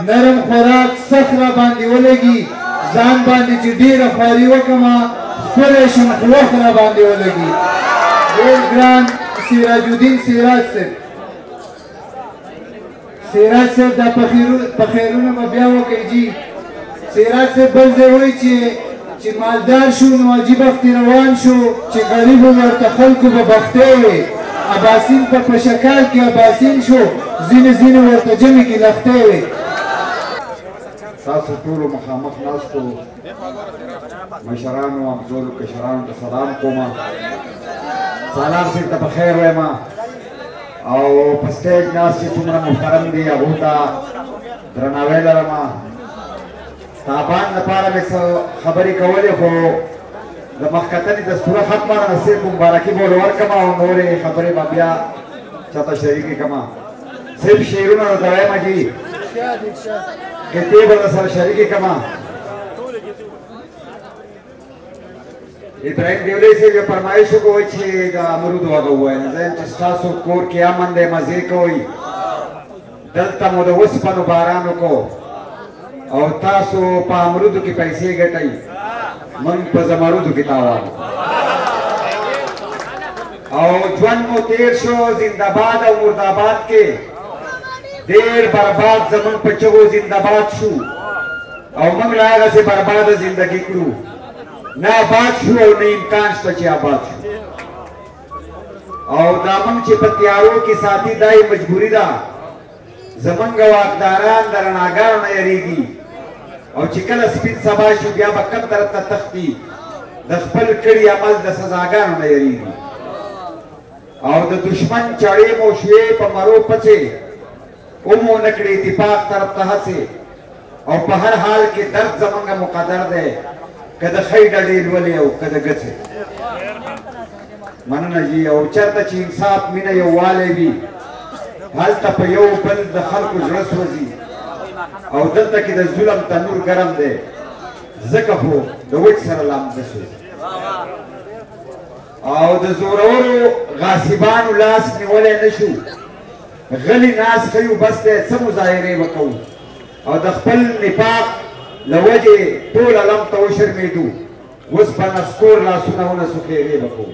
نرم خوراک سخت را باندې ولګي ځان باندې چې ډېره خواري وکړمه ښکلی شم خو وخت را باندې ولګي ډېر ګران سراج الدین سراج صاحب دا په خیرونه به بیا وکړئ جي سراج صاحب بل ځای وایي چې مالدار شو نو عجیب وختې روان شو چې غریب ورته خلکو به بختې وې اباسین په شکال کې اباسین شو ځینې ورته جمع کې لختې وې تاسو ټولو مخامخ ناستو مشرانو همزولو کشرانو ته سلام کوم سالار صاحب ته په خیر وایم او په سټیج ناست چې څومره محترم دي هغو ته درناوی لرم تابان لپاره مې څه خبرې کولې خو د مخکتنې دستوره ختمه ده صرف مبارکي به ورکړم او نورې خبرې به بیا چاته شریکې کړم صرف شعرونه درته وایم جي قطعې به درسره شریکې کړم ابراهیم دیولی صاحب یو فرمایش وکړی چې د امرود هغه ووایم زه یم چې ستاسو کور کې امن دی مزې کوئ دلته مو د اوسپنو باران وکړو او تاسو په امرودو کې پیسې ګټئ موږ په زمرودو کې تاوان او ژوند مو تیر شو زنده‌باد او مرداباد کې ډېر برباد زموږ په چغو زنده‌باد شو او موږ لا هغسې برباده زندګي کړو نه آباد شو او نه امکان شته چې آباد شو او دا موږ چې په تیارو کې ساتي دا یې مجبوري ده زمونږ واکداران د رڼاګانو نه یریږي او چې کله سپین سبا شي بیا به کم طرف ته تښتي د خپل کړي عمل د سزاګانو نه یریږي او د دشمن چړې مو شوې په مرو پڅې ومو نه کړې اتفاق طرف ته هڅې او په هر حال کې درد زمونږ مقدر دی که د ښۍ ډډې لولې او که د ګڅې مننه جي او چېرته چې انصاف مینه یووالی وي هلته په یو بل د خلکو زړه سوځي او دلته کې د ظلم تنور ګرم دی ځکه خو د وچ سره لامده سوځي او د زورورو غاصبانو لاس نیولی نه شو غلي ناس ښیو بس دی څه مظاهرې به کوو او د خپل نفاق له وجې ټول علم ته وشرمېدو اوس په نسکور لاسونه ونسو خیرې به کوو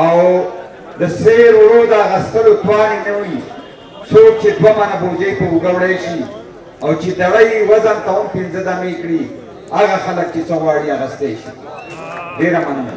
او د سیر ورو د اغستلو توانې نه وي څوک چې 2 منه بوجۍ په اوږه وړی شي او چې دړی وزن ته هم 5 دمې کړي هغه خلک چې څه غواړي اغستی شي ډېره مننه